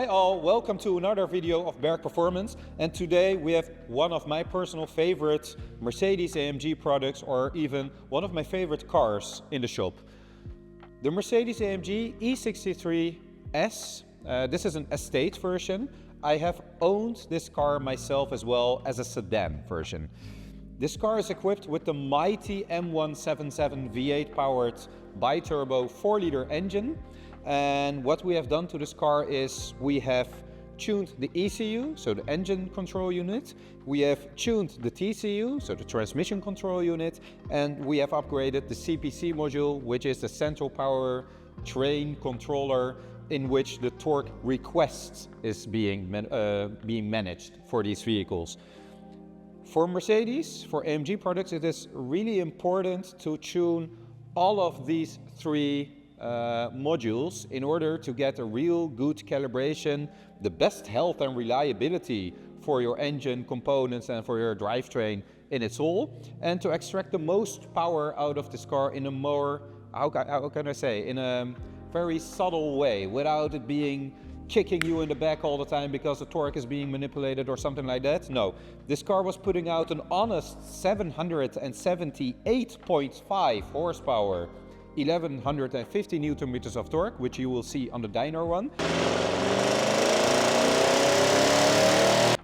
all, welcome to another video of Berkperformance, and today we have one of my personal favorite Mercedes-AMG products, or even one of my favorite cars in the shop. The Mercedes-AMG E63 S. This is an estate version. I have owned this car myself as well as a sedan version. This car is equipped with the mighty M177 V8 powered bi-turbo 4-liter engine. And what we have done to this car is we have tuned the ECU, so the engine control unit. We have tuned the TCU, so the transmission control unit. And we have upgraded the CPC module, which is the central power train controller in which the torque request is being managed for these vehicles. For Mercedes, for AMG products, it is really important to tune all of these three modules in order to get a real good calibration, the best health and reliability for your engine components and for your drivetrain in its whole, and to extract the most power out of this car in a more, how can I say, in a very subtle way, without it being kicking you in the back all the time because the torque is being manipulated or something like that. No, this car was putting out an honest 778.5 horsepower, 1150 Newton meters of torque, which you will see on the Dyno one.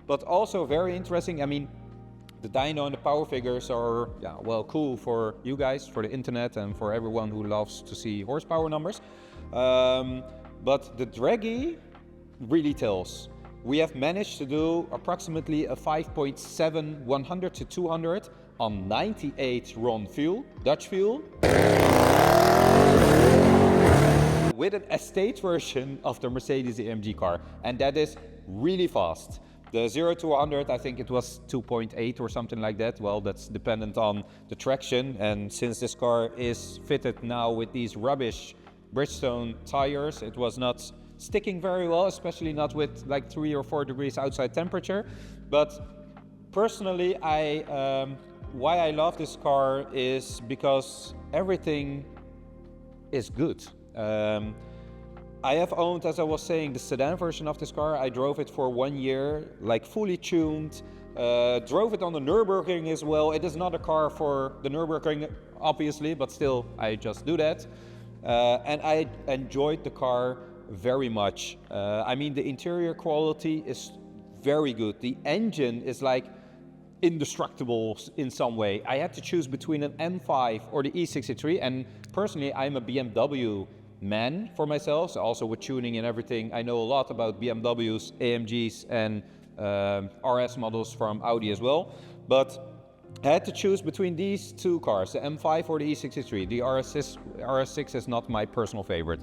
But also very interesting, I mean, the Dyno and the power figures are, yeah, well, cool for you guys, for the internet, and for everyone who loves to see horsepower numbers. But the Dragy really tells. We have managed to do approximately a 5.7 100 to 200 on 98 RON fuel, Dutch fuel, with an estate version of the Mercedes-AMG car, and that is really fast. The 0 to 100, I think it was 2.8 or something like that. Well, that's dependent on the traction, and since this car is fitted now with these rubbish Bridgestone tires, it was not sticking very well, especially not with like 3 or 4 degrees outside temperature. But personally, why I love this car is because everything is good. I have owned, as I was saying, the sedan version of this car. I drove it for 1 year, like fully tuned. Drove it on the Nürburgring as well. It is not a car for the Nürburgring, obviously, but still, I just do that. And I enjoyed the car very much. I mean, the interior quality is very good. The engine is like indestructible in some way. I had to choose between an M5 or the E63, and personally, I'm a BMW man for myself, so also with tuning and everything. I know a lot about BMWs, AMGs, and RS models from Audi as well. But I had to choose between these two cars, the M5 or the E63. The RS6 is not my personal favorite.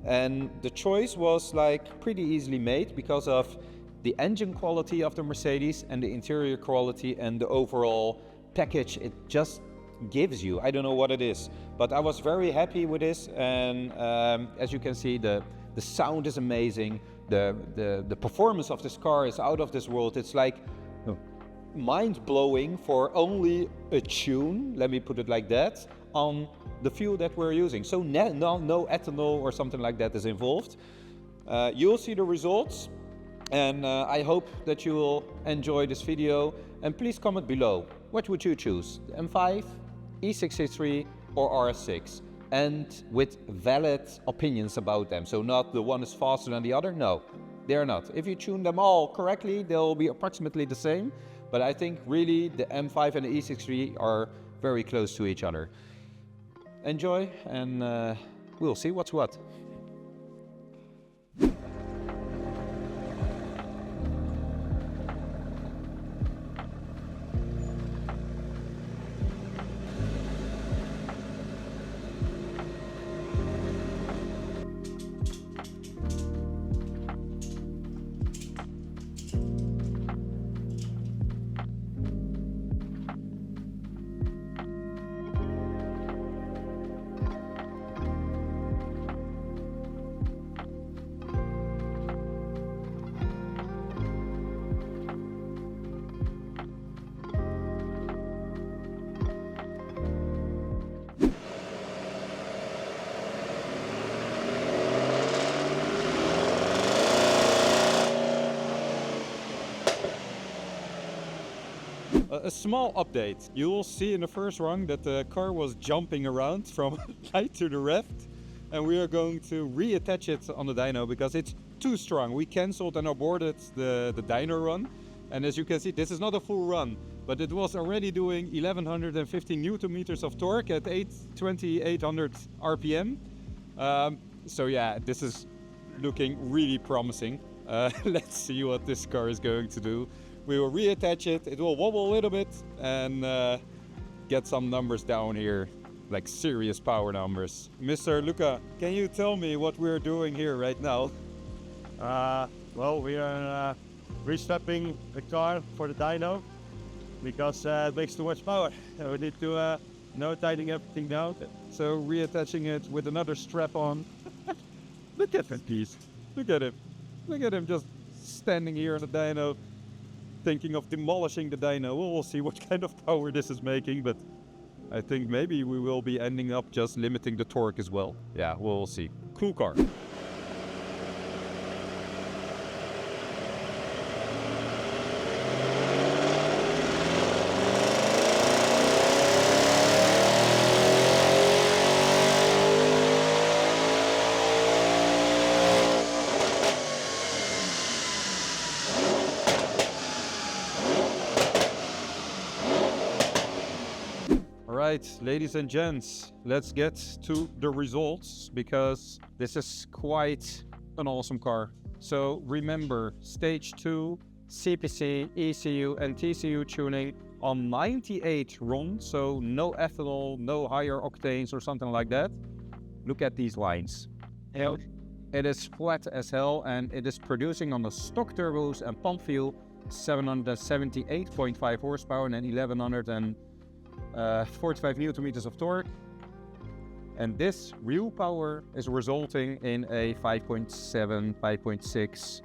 And the choice was like pretty easily made because of the engine quality of the Mercedes and the interior quality and the overall package it just gives you. I don't know what it is, but I was very happy with this. And as you can see, the sound is amazing. The performance of this car is out of this world. It's like mind-blowing for only a tune, let me put it like that, on the fuel that we're using. So no ethanol or something like that is involved. You'll see the results, and I hope that you will enjoy this video. And please comment below, what would you choose? The M5, E63 or RS6? And with valid opinions about them. So not the one is faster than the other, no, they're not. If you tune them all correctly, they'll be approximately the same. But I think really the M5 and the E63 are very close to each other. Enjoy, and we'll see what's what. A small update. You will see in the first run that the car was jumping around from right to the left, and we are going to reattach it on the dyno because it's too strong. We cancelled and aborted the dyno run, and as you can see, this is not a full run, but it was already doing 1150 Newton meters of torque at 2800 RPM. So yeah, this is looking really promising. Let's see what this car is going to do. We will reattach it, it will wobble a little bit, and get some numbers down here, like serious power numbers. Mr. Luca, can you tell me what we're doing here right now? Well, we are restrapping the car for the dyno because it makes too much power. We need to tightening everything down. So reattaching it with another strap on. Look at that piece. Look at him. Look at him just standing here on the dyno, thinking of demolishing the dyno. We'll see what kind of power this is making, but I think maybe we will be ending up just limiting the torque as well. Yeah, we'll see. Cool car. Alright, ladies and gents, let's get to the results because this is quite an awesome car. So remember, stage 2, CPC, ECU and TCU tuning on 98 RON, so no ethanol, no higher octanes or something like that. Look at these lines. It is flat as hell and it is producing on the stock turbos and pump fuel 778.5 horsepower and 1145 Newton meters of torque. And this real power is resulting in a 5.7, 5.6,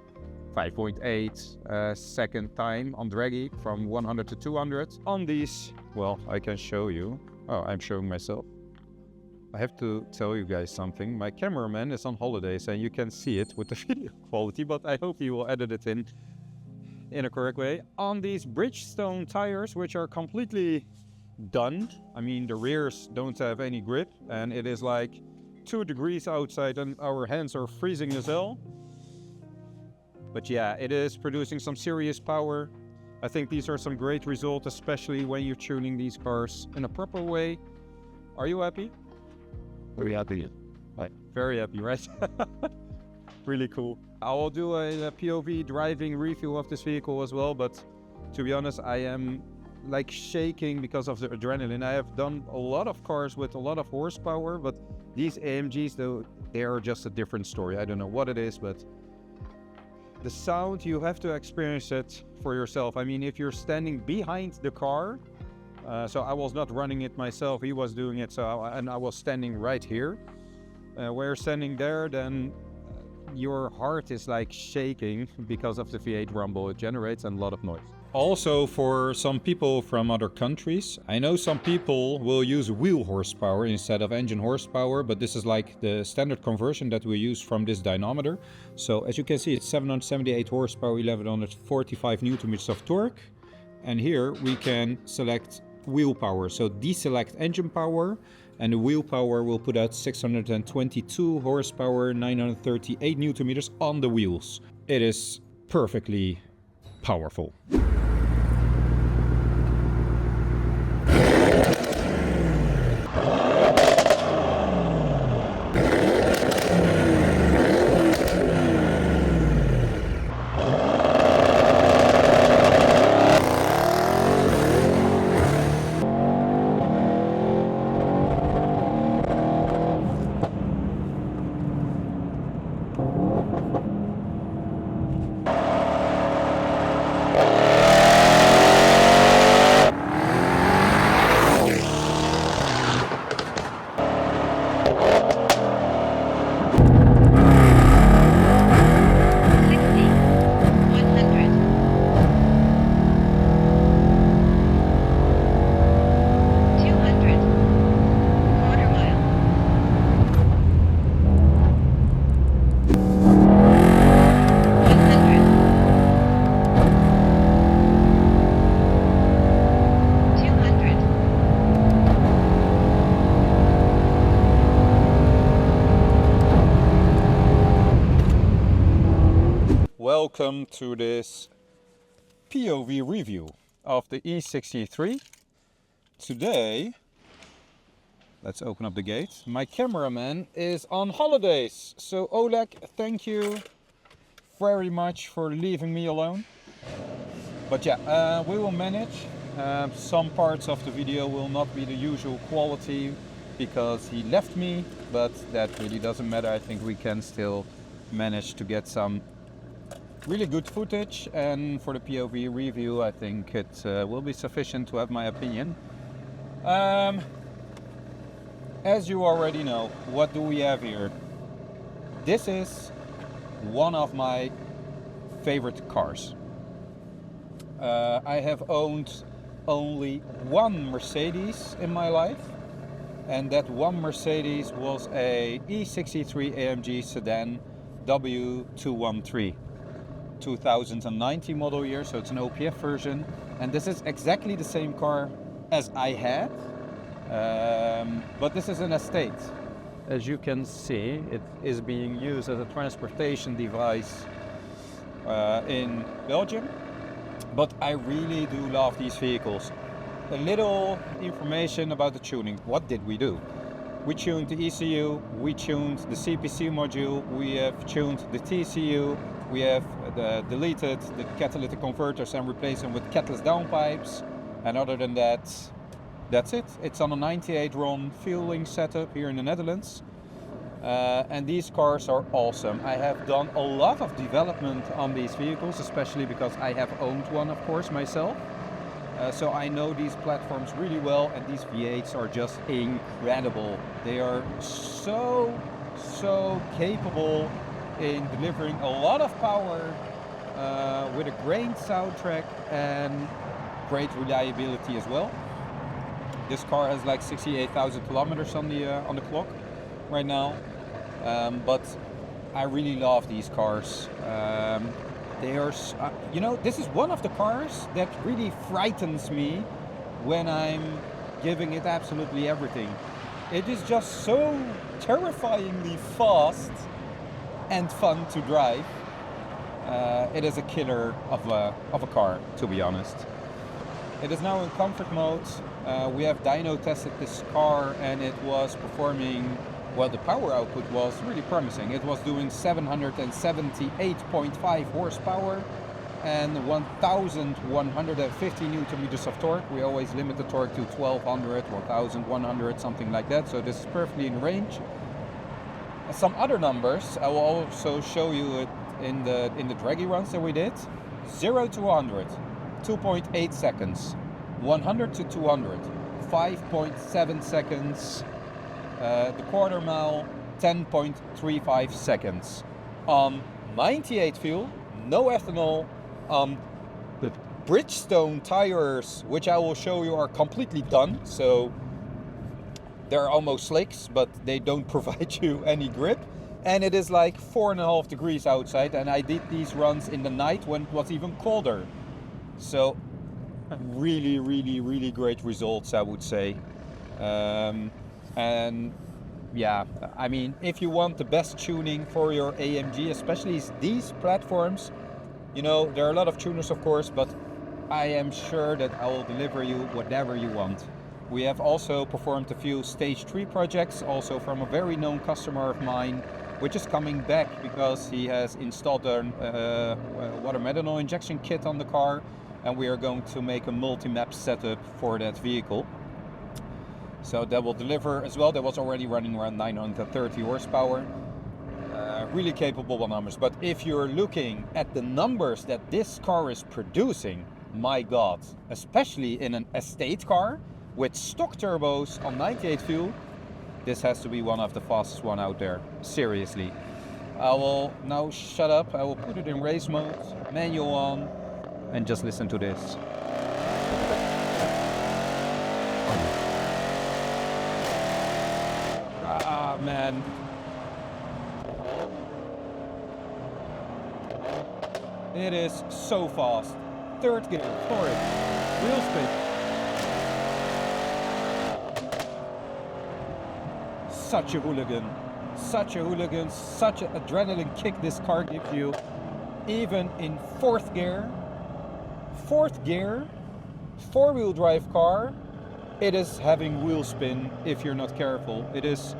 5.8 second time on Dragy from 100 to 200. On these, well, I can show you. Oh, I'm showing myself. I have to tell you guys something. My cameraman is on holidays and you can see it with the video quality, but I hope he will edit it in a correct way. On these Bridgestone tires, which are completely done. I mean, the rears don't have any grip and it is like 2 degrees outside and our hands are freezing as hell. But yeah, it is producing some serious power. I think these are some great results, especially when you're tuning these cars in a proper way. Are you happy? Very happy. Right. Very happy, right? Really cool. I will do a POV driving review of this vehicle as well, but to be honest, I am like shaking because of the adrenaline. I have done a lot of cars with a lot of horsepower, but these AMGs, though, they are just a different story. I don't know what it is, but the sound, you have to experience it for yourself. I mean, if you're standing behind the car, so I was not running it myself, he was doing it, and I was standing right here. Where you're standing there, then your heart is like shaking because of the V8 rumble it generates and a lot of noise. Also, for some people from other countries, I know some people will use wheel horsepower instead of engine horsepower, but this is like the standard conversion that we use from this dynometer. So as you can see, it's 778 horsepower, 1145 Newton meters of torque. And here we can select wheel power. So deselect engine power, and the wheel power will put out 622 horsepower, 938 Newton meters on the wheels. It is perfectly powerful. welcome to this POV review of the E63. Today, let's open up the gate. My cameraman is on holidays, so Oleg, thank you very much for leaving me alone. But yeah, we will manage. Some parts of the video will not be the usual quality because he left me, but that really doesn't matter. I think we can still manage to get some really good footage, and for the POV review I think it will be sufficient to have my opinion. As you already know, what do we have here? This is one of my favorite cars. I have owned only one Mercedes in my life, and that one Mercedes was a E63 AMG sedan W213, 2019 model year, so it's an OPF version, and this is exactly the same car as I had, but this is an estate. As you can see, it is being used as a transportation device in Belgium, but I really do love these vehicles. A little information about the tuning. What did we do? We tuned the ECU, we tuned the CPC module, we have tuned the TCU, we have deleted the catalytic converters and replaced them with catalyst downpipes, and other than that, that's it. It's on a 98 RON fueling setup here in the Netherlands. And these cars are awesome. I have done a lot of development on these vehicles, especially because I have owned one, of course, myself. So I know these platforms really well, and these V8s are just incredible. They are so capable in delivering a lot of power with a great soundtrack and great reliability as well. This car has like 68,000 kilometers on the clock right now, but I really love these cars. They are, you know, this is one of the cars that really frightens me when I'm giving it absolutely everything. It is just so terrifyingly fast and fun to drive. It is a killer of a car, to be honest. It is now in comfort mode. We have dyno tested this car, and it was performing, well, the power output was really promising. It was doing 778.5 horsepower and 1,150 newton meters of torque. We always limit the torque to 1,200, 1,100, something like that. So this is perfectly in range. Some other numbers I will also show you it in the Dragy runs that we did. 0 to 100, 2.8 seconds. 100 to 200, 5.7 seconds. The quarter mile, 10.35 seconds. On 98 fuel, no ethanol. The Bridgestone tires, which I will show you, are completely done. So they're almost slicks, but they don't provide you any grip. And it is like 4.5 degrees outside, and I did these runs in the night when it was even colder. So really great results, I would say. And yeah, I mean, if you want the best tuning for your AMG, especially these platforms, you know, there are a lot of tuners, of course, but I am sure that I will deliver you whatever you want. We have also performed a few stage 3 projects, also from a very known customer of mine, which is coming back because he has installed a water methanol injection kit on the car, and we are going to make a multi-map setup for that vehicle. So that will deliver as well. That was already running around 930 horsepower. Really capable numbers. But if you're looking at the numbers that this car is producing, my God, especially in an estate car with stock turbos on 98 fuel, this has to be one of the fastest one out there. Seriously. I will now shut up. I will put it in race mode, manual on, and just listen to this. Ah, man. It is so fast. Third gear, for it. Wheel spin. Such a hooligan. Such a hooligan. Such an adrenaline kick this car gives you. even in fourth gear, four-wheel drive car, it is having wheel spin if you're not careful. It is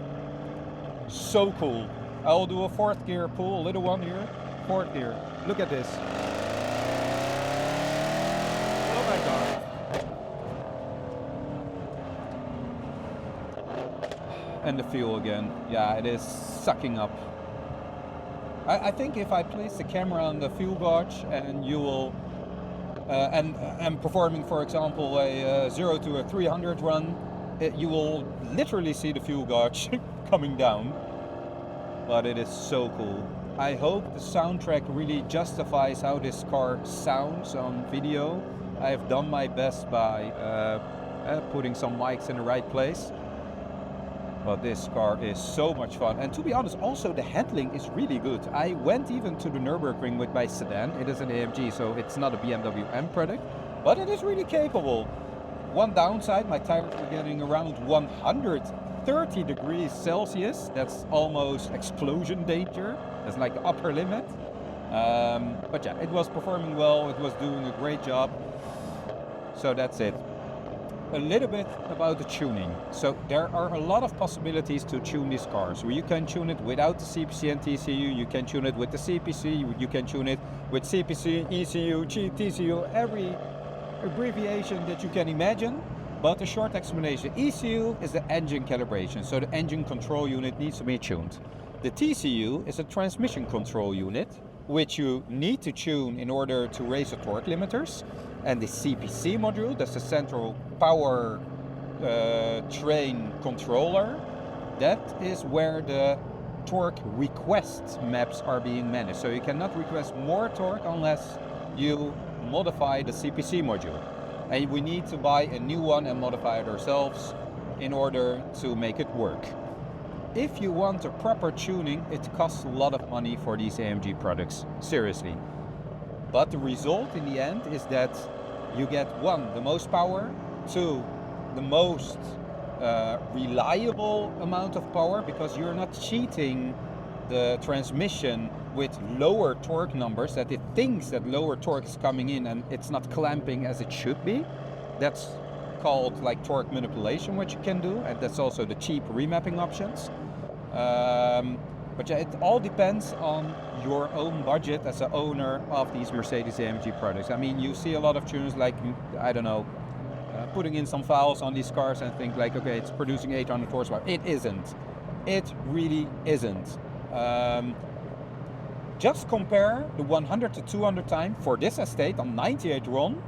so cool. I'll do a fourth gear pull, a little one here. Fourth gear. Look at this. Oh my god. And the fuel again. Yeah, it is sucking up. I think if I place the camera on the fuel gauge and you will and I'm performing, for example, a 0 to a 300 run, you will literally see the fuel gauge coming down. But it is so cool. I hope the soundtrack really justifies how this car sounds on video. I have done my best by putting some mics in the right place. But this car is so much fun. And to be honest, also the handling is really good. I went even to the Nürburgring with my sedan. It is an AMG, so it's not a BMW M product, but it is really capable. One downside, my tires were getting around 130 degrees Celsius. That's almost explosion danger. That's like the upper limit. But yeah, it was performing well. It was doing a great job. So that's it. A little bit about the tuning. So there are a lot of possibilities to tune these cars. You can tune it without the CPC and TCU, you can tune it with the CPC, you can tune it with CPC, ECU, TCU, every abbreviation that you can imagine. But a short explanation, ECU is the engine calibration, so the engine control unit needs to be tuned. The TCU is a transmission control unit, which you need to tune in order to raise the torque limiters. And the CPC module, that's the central power train controller, that is where the torque request maps are being managed. So you cannot request more torque unless you modify the CPC module. And we need to buy a new one and modify it ourselves in order to make it work. If you want a proper tuning, it costs a lot of money for these AMG products, seriously. But the result in the end is that you get one, the most power, two, the most reliable amount of power, because you're not cheating the transmission with lower torque numbers, that it thinks that lower torque is coming in and it's not clamping as it should be. That's called like torque manipulation, what you can do, and that's also the cheap remapping options. But yeah, it all depends on your own budget as an owner of these Mercedes-AMG products. I mean, you see a lot of tuners like, I don't know, putting in some files on these cars and think like, okay, it's producing 800 horsepower. It isn't. It really isn't. Just compare the 100 to 200 time for this estate on 98 RON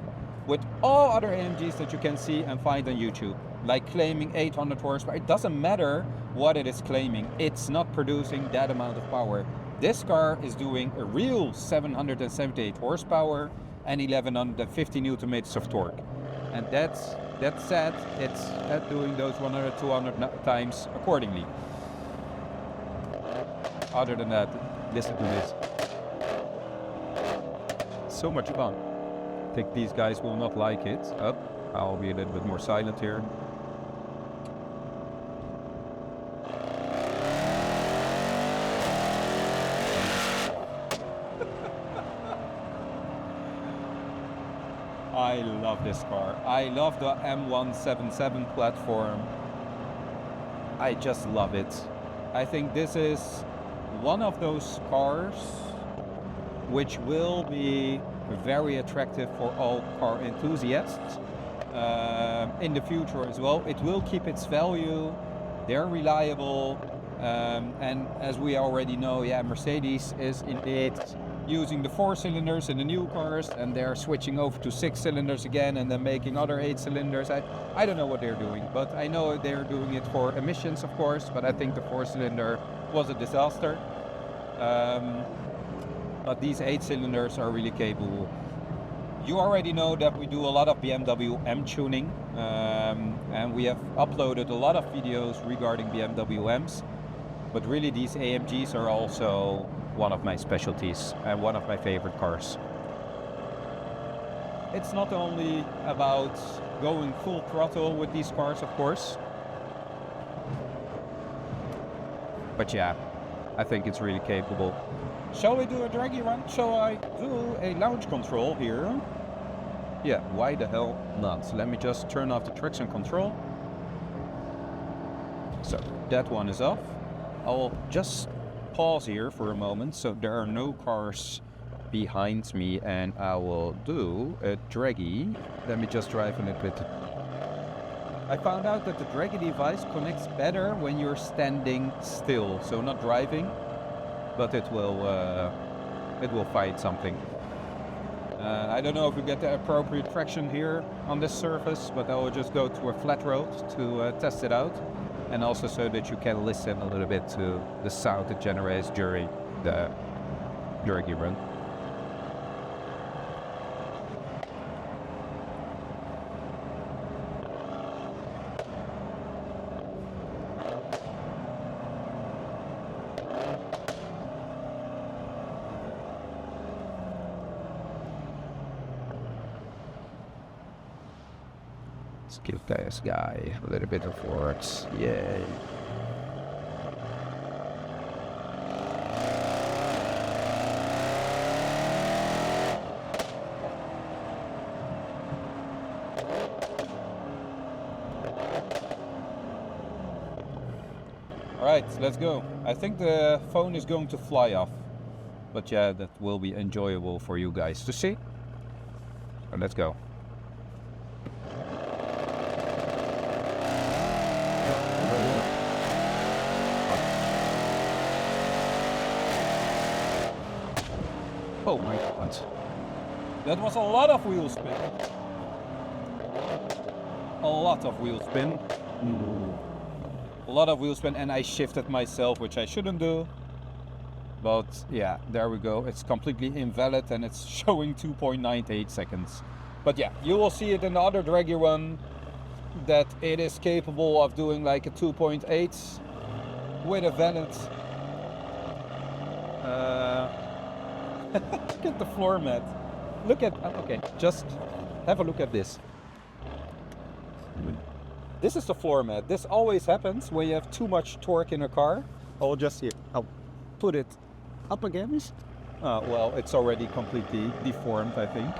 with all other AMGs that you can see and find on YouTube. Like claiming 800 horsepower, it doesn't matter what it is claiming, it's not producing that amount of power. This car is doing a real 778 horsepower and 1150 newton meters of torque. And that said, it's at doing those 100, 200 times accordingly. Other than that, listen to this. So much fun. I think these guys will not like it. I'll be a little bit more silent here. I love this car. I love the M177 platform. I just love it. I think this is one of those cars which will be very attractive for all car enthusiasts in the future as well. It will keep its value. They're reliable. And as we already know, yeah, Mercedes is indeed using the 4 cylinders in the new cars, and they're switching over to 6 cylinders again and then making other 8 cylinders. I don't know what they're doing, but I know they're doing it for emissions, of course, but I think the 4 cylinder was a disaster. But these 8 cylinders are really capable. You already know that we do a lot of BMW M tuning, and we have uploaded a lot of videos regarding BMW M's, but really these AMGs are also one of my specialties and one of my favorite cars. It's not only about going full throttle with these cars, of course, but yeah, I think it's really capable. shall we do a draggy run? Shall I do a launch control here? Yeah, why the hell not? Let me just turn off the traction control. So that one is off. I'll just pause here for a moment so there are no cars behind me, and I will do a draggy. Let me just drive a little bit. I found out that the draggy device connects better when you're standing still, so not driving, but it will find something. I don't know if we get the appropriate traction here on this surface, but I will just go to a flat road to test it out, and also so that you can listen a little bit to the sound it generates during the draggy run. Let's give this guy a little bit of works. Yay. Alright, let's go. I think the phone is going to fly off. But yeah, that will be enjoyable for you guys to see. So let's go. Oh my god. That was a lot of wheel spin. A lot of wheel spin. A lot of wheel spin, and I shifted myself, which I shouldn't do. But yeah, there we go. It's completely invalid and it's showing 2.98 seconds. But yeah, you will see it in the other draggy run that it is capable of doing like a 2.8 with a valid look at the floor mat. Look at, okay, just have a look at this. This is the floor mat. This always happens when you have too much torque in a car. I'll just here, I'll put it up against. Well, it's already completely deformed, I think.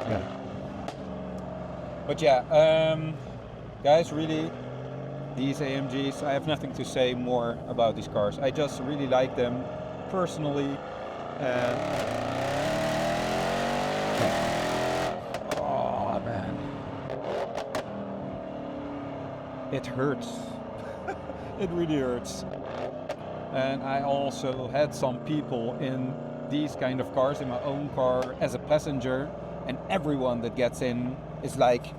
Yeah. But yeah, guys, really, these AMGs, I have nothing to say more about these cars. I just really like them personally. Oh man, it hurts. It really hurts. And I also had some people in these kind of cars, in my own car as a passenger, and everyone that gets in is like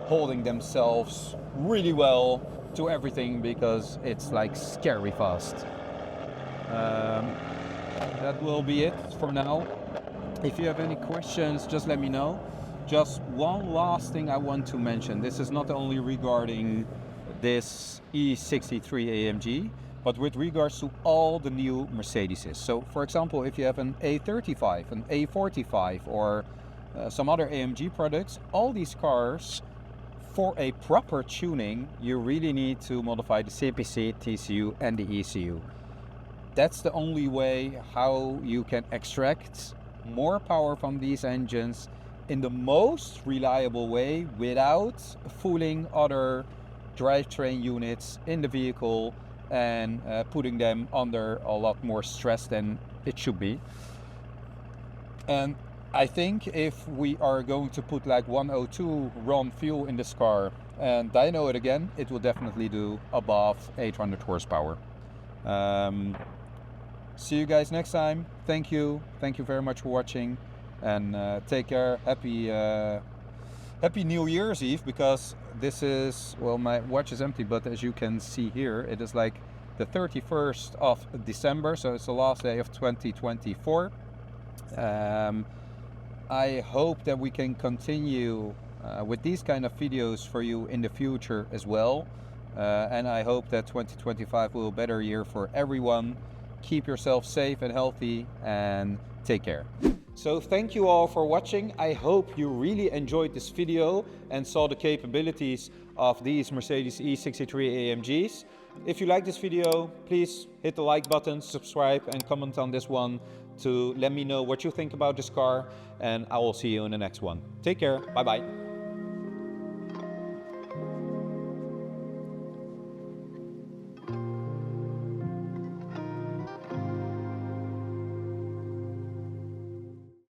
holding themselves really well to everything because it's like scary fast. That will be it for now. If you have any questions, just let me know. Just one last thing I want to mention. This is not only regarding this E63 AMG, but with regards to all the new Mercedeses. So for example, if you have an A35, an A45, or some other AMG products, all these cars, for a proper tuning, you really need to modify the CPC, TCU and the ECU. That's the only way how you can extract more power from these engines in the most reliable way without fooling other drivetrain units in the vehicle and putting them under a lot more stress than it should be. And I think if we are going to put like 102 RON fuel in this car and dyno it again, it will definitely do above 800 horsepower. See you guys next time. Thank you very much for watching, and take care. Happy New Year's Eve, because this is, well, my watch is empty, but as you can see here, it is like the 31st of December, so it's the last day of 2024. I hope that we can continue with these kind of videos for you in the future as well, and I hope that 2025 will be a better year for everyone. Keep yourself safe and healthy, and take care. So thank you all for watching. I hope you really enjoyed this video and saw the capabilities of these Mercedes E63 AMGs. If you like this video, please hit the like button, subscribe and comment on this one to let me know what you think about this car, and I will see you in the next one. Take care, bye bye.